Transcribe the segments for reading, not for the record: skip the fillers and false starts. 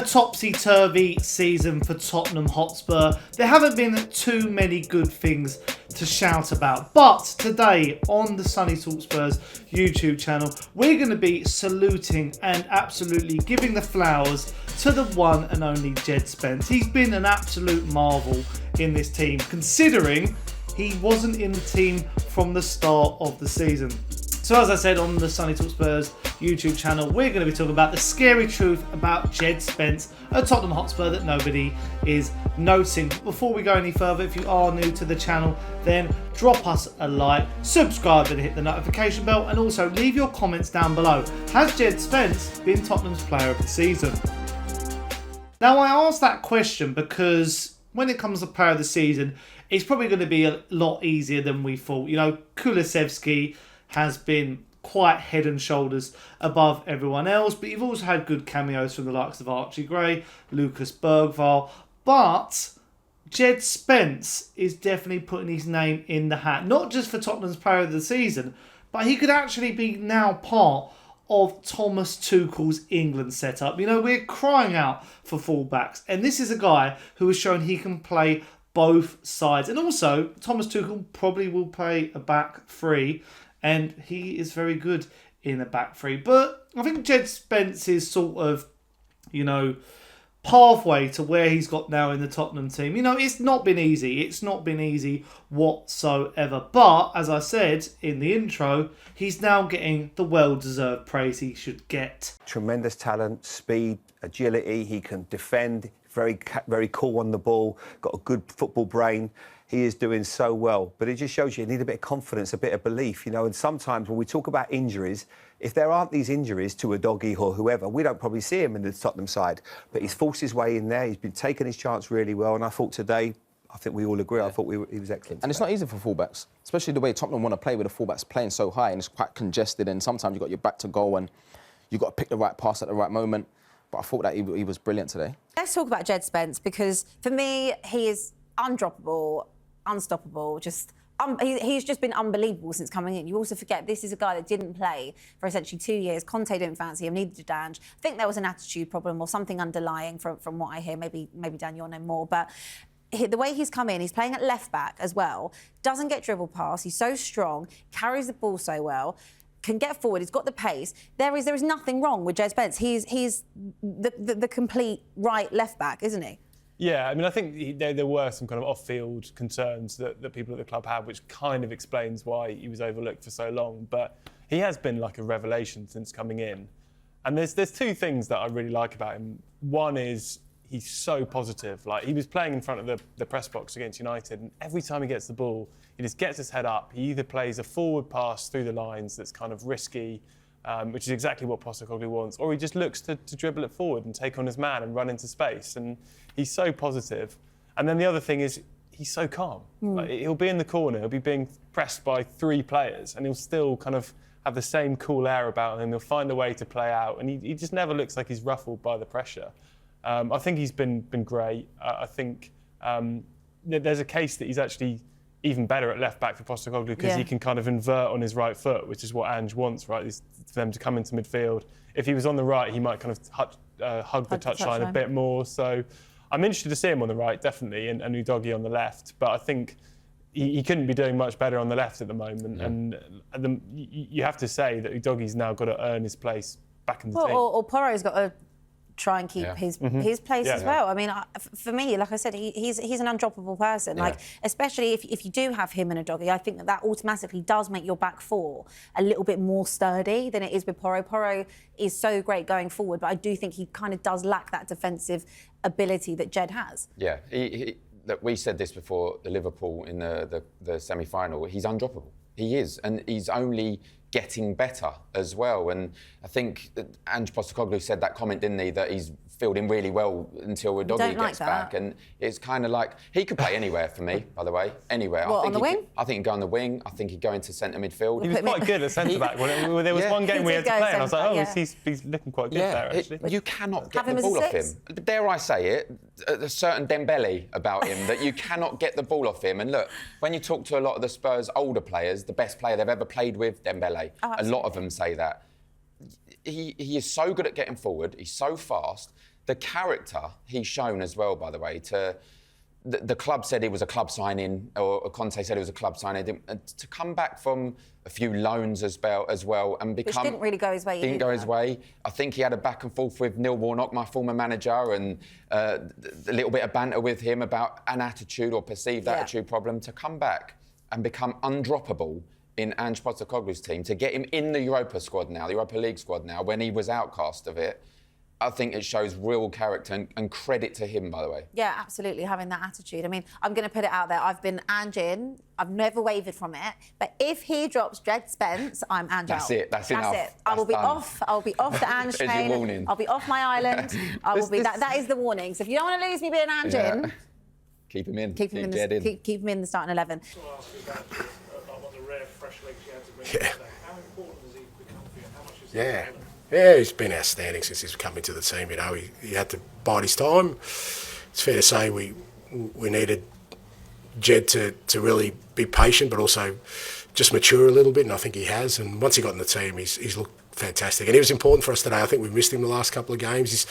a topsy-turvy season for Tottenham Hotspur. There haven't been too many good things to shout about. But today on the Sonny talkSPORT YouTube channel, we're going to be saluting and absolutely giving the flowers to the one and only Djed Spence. He's been an absolute marvel in this team, considering he wasn't in the team from the start of the season. So as I said on the Sonny talkSPORT YouTube channel, we're going to be talking about the scary truth about Djed Spence at Tottenham Hotspur that nobody is noticing. Before we go any further, if you are new to the channel, then drop us a like, subscribe and hit the notification bell, and also leave your comments down below. Has Djed Spence been Tottenham's player of the season? Now I asked that question because when it comes to player of the season, it's probably going to be a lot easier than we thought. You know, Kulusevski has been quite head and shoulders above everyone else, but you've also had good cameos from the likes of Archie Gray, Lucas Bergvall, but Djed Spence is definitely putting his name in the hat, not just for Tottenham's player of the season, but he could actually be now part of Thomas Tuchel's England setup. You know, we're crying out for fullbacks, and this is a guy who has shown he can play both sides, and also Thomas Tuchel probably will play a back three, and he is very good in a back three. But I think Djed Spence's sort of, you know, pathway to where he's got now in the Tottenham team, you know, it's not been easy. It's not been easy whatsoever. But as I said in the intro, he's now getting the well-deserved praise he should get. Tremendous talent, speed, agility. He can defend. Very cool on the ball. Got a good football brain. He is doing so well, but it just shows you need a bit of confidence, a bit of belief, you know. And sometimes when we talk about injuries, if there aren't these injuries to a doggy or whoever, we don't probably see him in the Tottenham side. But he's forced his way in there. He's been taking his chance really well. And I thought today, I think we all agree, I thought he was excellent. And it's not easy for fullbacks, especially the way Tottenham want to play with the fullbacks playing so high and it's quite congested. And sometimes you've got your back to goal and you've got to pick the right pass at the right moment. But I thought that he was brilliant today. Let's talk about Djed Spence, because for me, he is undroppable, unstoppable, he's just been unbelievable since coming in. You also forget this is a guy that didn't play for essentially 2 years. Conte didn't fancy him, neither did Ange. I think there was an attitude problem or something underlying from what I hear. Maybe Dan, you'll know more. But the way he's come in, he's playing at left back as well, doesn't get dribble past, he's so strong, carries the ball so well, can get forward, he's got the pace. There is nothing wrong with Djed Spence. He's the complete right left back, isn't he? Yeah, I mean, I think there were some kind of off-field concerns that people at the club had, which kind of explains why he was overlooked for so long. But he has been like a revelation since coming in. And there's two things that I really like about him. One is he's so positive. Like, he was playing in front of the press box against United, and every time he gets the ball, he just gets his head up. He either plays a forward pass through the lines that's kind of risky, which is exactly what Postecoglou wants, or he just looks to dribble it forward and take on his man and run into space. And he's so positive. And then the other thing is he's so calm. Like, he'll be in the corner, he'll be being pressed by 3 players, and he'll still kind of have the same cool air about him. He'll find a way to play out, and he just never looks like he's ruffled by the pressure. I think he's been great. I think there's a case that he's actually even better at left back for Postecoglou, because he can kind of invert on his right foot, which is what Ange wants, right? Is for them to come into midfield. If he was on the right, he might kind of hug the touchline a bit more. So I'm interested to see him on the right, definitely, and Udogie on the left. But I think he couldn't be doing much better on the left at the moment. Yeah. And you have to say that Udogie's now got to earn his place back in the team. Or Porro's got to try and keep his place as well. I mean, for me, like I said, he's an undroppable person. Yeah. Like, especially if you do have him and Udogie, I think that automatically does make your back four a little bit more sturdy than it is with Porro. Porro is so great going forward, but I do think he kind of does lack that defensive ability that Djed has. Yeah, we said this before the Liverpool in the semi-final. He's undroppable. He is, and he's only getting better as well. And I think that Ange Postecoglou said that comment, didn't he, that he's fielding really well until Udogie gets back. And it's kind of like, he could play anywhere for me, by the way, anywhere. What, on the wing? I think he'd go on the wing. I think he'd go into centre midfield. He was quite good at centre-back. There was one game we had to play, and I was like, he's looking quite good there, actually. You cannot get the ball off him. Dare I say it, a certain Dembele about him, that you cannot get the ball off him. And look, when you talk to a lot of the Spurs older players, the best player they've ever played with, Dembele, a lot of them say that. He is so good at getting forward, he's so fast, the character he's shown as well, by the way, the club said it was a club signing, or Conte said it was a club signing. To come back from a few loans as well and become... Which didn't really go his way. Didn't go his way. I think he had a back and forth with Neil Warnock, my former manager, and a little bit of banter with him about an attitude or perceived attitude problem. To come back and become undroppable in Ange Postecoglou's team, to get him in the Europa squad now, the Europa League squad now, when he was outcast of it, I think it shows real character and credit to him, by the way. Yeah, absolutely, having that attitude. I mean, I'm going to put it out there. I've been Ange in. I've never wavered from it. But if he drops Djed Spence, I'm Ange That's out. it. That's enough. It. I will be off. I will be off the Ange There's your train. warning. I'll be off my island. I will be. That is the warning. So if you don't want to lose me being Ange in, keep him in. keep him in the starting 11. So I'll ask you about the rare fresh legs you had to bring today. How important has he become for you? How much is he important? Yeah, he's been outstanding since he's come into the team. You know, he had to bide his time. It's fair to say we needed Djed to really be patient, but also just mature a little bit, and I think he has. And once he got in the team, he's looked fantastic. And he was important for us today. I think we've missed him the last couple of games.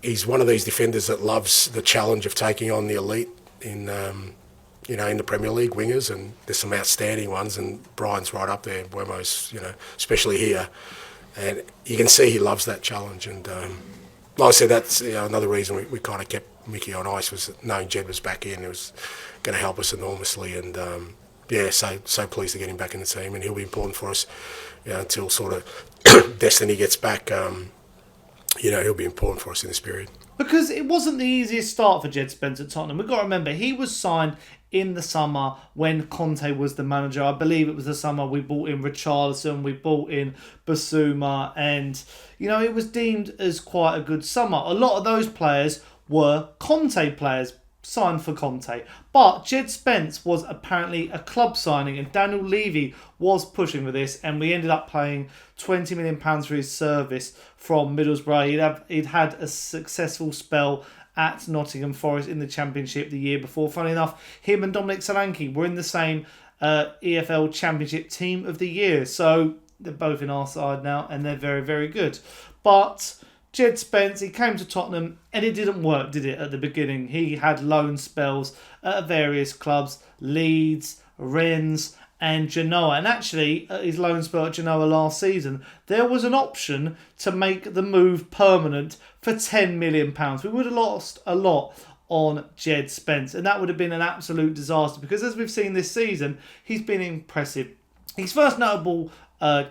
He's one of these defenders that loves the challenge of taking on the elite in the Premier League wingers, and there's some outstanding ones, and Brian's right up there, Buemo's, especially here. And you can see he loves that challenge. And like I said, that's another reason we kind of kept Mickey on ice, was knowing Djed was back in. It was going to help us enormously. And so pleased to get him back in the team, and he'll be important for us until sort of Destiny gets back. He'll be important for us in this period. Because it wasn't the easiest start for Djed Spence at Tottenham. We've got to remember, he was signed in the summer when Conte was the manager. I believe it was the summer we bought in Richarlison, we bought in Basuma, and, it was deemed as quite a good summer. A lot of those players were Conte players, signed for Conte. But Djed Spence was apparently a club signing, and Daniel Levy was pushing for this, and we ended up paying £20 million for his service from Middlesbrough. He'd had a successful spell at Nottingham Forest in the Championship the year before. Funny enough, him and Dominic Solanke were in the same EFL Championship Team of the Year. So they're both in our side now, and they're very, very good. But Djed Spence, he came to Tottenham, and it didn't work, did it, at the beginning? He had loan spells at various clubs, Leeds, Rennes, and Genoa. And actually, at his loan spell at Genoa last season, there was an option to make the move permanent for £10 million. We would have lost a lot on Djed Spence, and that would have been an absolute disaster, because as we've seen this season, he's been impressive. His first notable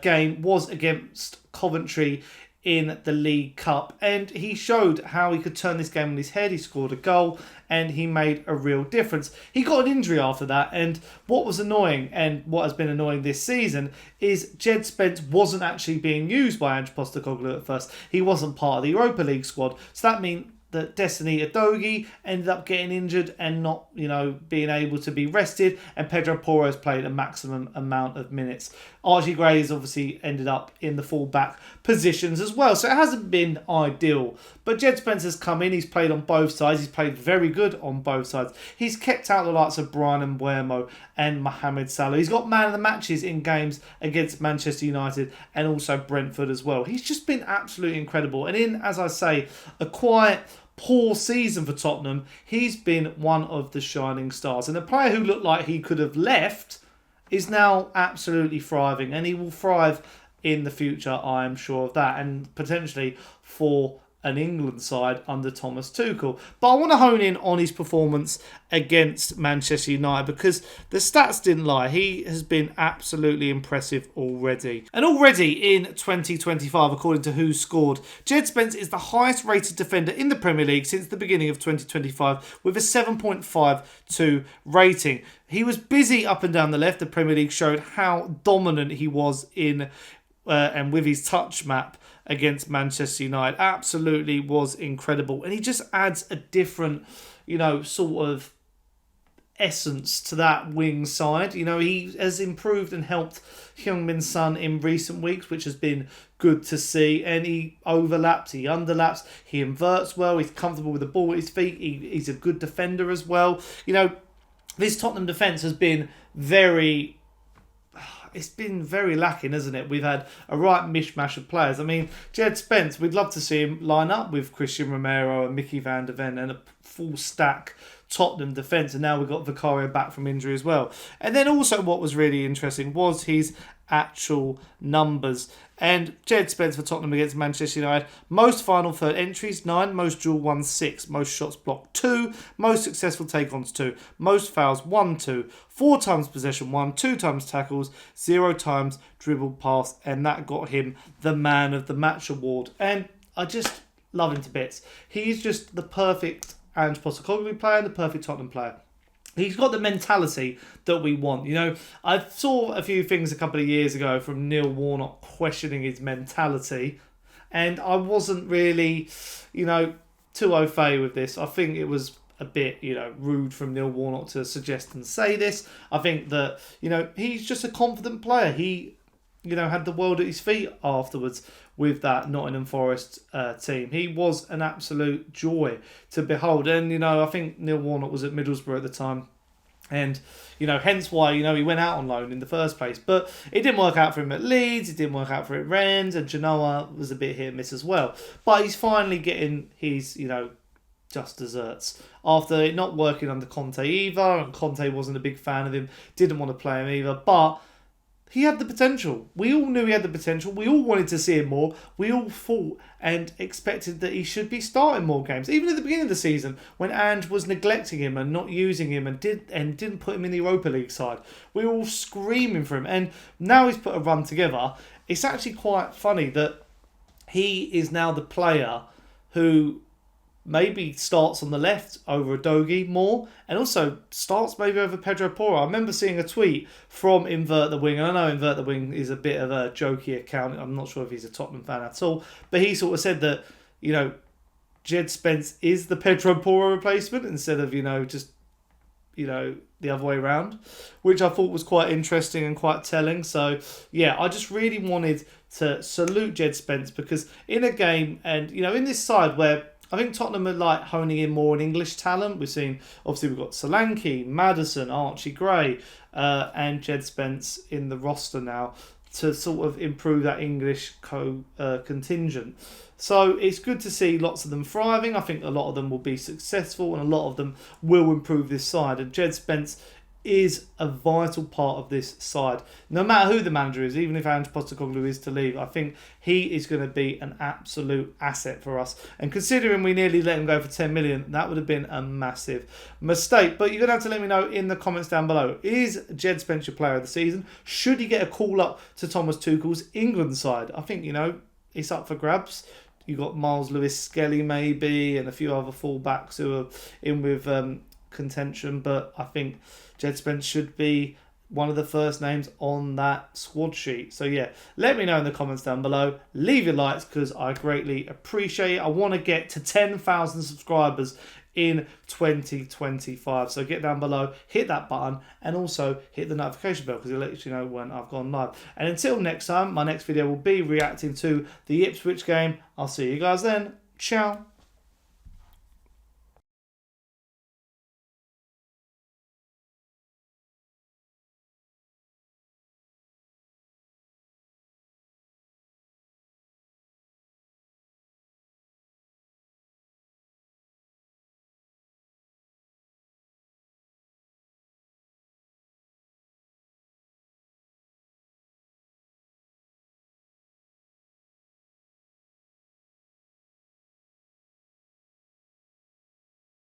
game was against Coventry in the League Cup, and he showed how he could turn this game on his head. He scored a goal, and he made a real difference. He got an injury after that, and what was annoying, and what has been annoying this season, is Djed Spence wasn't actually being used by Ange Postecoglou at first. He wasn't part of the Europa League squad, so that means that Destiny Udogie ended up getting injured and not, being able to be rested, and Pedro Porro's played a maximum amount of minutes. Archie Gray has obviously ended up in the full-back positions as well, so it hasn't been ideal. But Djed Spence has come in, he's played on both sides, he's played very good on both sides. He's kept out the likes of Brian Mbeumo and Mohamed Salah. He's got man of the matches in games against Manchester United and also Brentford as well. He's just been absolutely incredible. And in, as I say, a quiet, poor season for Tottenham, he's been one of the shining stars. And a player who looked like he could have left is now absolutely thriving, and he will thrive in the future, I am sure of that, and potentially for an England side under Thomas Tuchel. But I want to hone in on his performance against Manchester United, because the stats didn't lie. He has been absolutely impressive already. And already in 2025, according to Who Scored, Djed Spence is the highest rated defender in the Premier League since the beginning of 2025 with a 7.52 rating. He was busy up and down the left. The Premier League showed how dominant he was in and with his touch map against Manchester United. Absolutely was incredible. And he just adds a different, sort of essence to that wing side. He has improved and helped Heung-Min Son in recent weeks, which has been good to see. And he overlaps, he underlaps, he inverts well, he's comfortable with the ball at his feet, he's a good defender as well. This Tottenham defence has been very... it's been very lacking, hasn't it? We've had a right mishmash of players. I mean, Djed Spence, we'd love to see him line up with Christian Romero and Mickey van der Ven and a full stack Tottenham defence, and now we've got Vicario back from injury as well. And then also what was really interesting was his actual numbers. And Djed Spence for Tottenham against Manchester United, most final third entries 9, most duel ones 6, most shots blocked 2, most successful take-ons 2, most fouls 1-2, 4 times possession 1, 2 times tackles, 0 times dribbled past, and that got him the Man of the Match award. And I just love him to bits. He's just the perfect Ange Postecoglou player, the perfect Tottenham player. He's got the mentality that we want. You know, I saw a few things a couple of years ago from Neil Warnock questioning his mentality, and I wasn't really, too au fait with this. I think it was a bit, rude from Neil Warnock to suggest and say this. I think that, he's just a confident player. He, had the world at his feet afterwards with that Nottingham Forest team. He was an absolute joy to behold. And, I think Neil Warnock was at Middlesbrough at the time. And, hence why, he went out on loan in the first place. But it didn't work out for him at Leeds. It didn't work out for him at Rennes. And Genoa was a bit hit and miss as well. But he's finally getting his, just desserts. After it not working under Conte either. And Conte wasn't a big fan of him. Didn't want to play him either. But he had the potential. We all knew he had the potential. We all wanted to see him more. We all thought and expected that he should be starting more games. Even at the beginning of the season, when Ange was neglecting him and not using him and didn't put him in the Europa League side, we were all screaming for him. And now he's put a run together. It's actually quite funny that he is now the player who maybe starts on the left over Udogie more, and also starts maybe over Pedro Porro. I remember seeing a tweet from Invert the Wing, and I know Invert the Wing is a bit of a jokey account. I'm not sure if he's a Tottenham fan at all, but he sort of said that, Djed Spence is the Pedro Porro replacement instead of, just, the other way around, which I thought was quite interesting and quite telling. So, yeah, I just really wanted to salute Djed Spence because in a game and, in this side where I think Tottenham are honing in more on English talent. We've seen, obviously, we've got Solanke, Maddison, Archie Gray, and Djed Spence in the roster now to sort of improve that English contingent. So it's good to see lots of them thriving. I think a lot of them will be successful and a lot of them will improve this side. And Djed Spence is a vital part of this side. No matter who the manager is, even if Ange Postecoglou is to leave, I think he is going to be an absolute asset for us. And considering we nearly let him go for 10 million, that would have been a massive mistake. But you're going to have to let me know in the comments down below. Is Djed Spence your player of the season? Should he get a call up to Thomas Tuchel's England side? I think, it's up for grabs. You've got Miles Lewis-Skelly maybe and a few other fullbacks who are in with contention. But I think Djed Spence should be one of the first names on that squad sheet. So yeah, let me know in the comments down below. Leave your likes because I greatly appreciate it. I want to get to 10,000 subscribers in 2025. So get down below, hit that button, and also hit the notification bell because it'll let you know when I've gone live. And until next time, my next video will be reacting to the Ipswich game. I'll see you guys then. Ciao.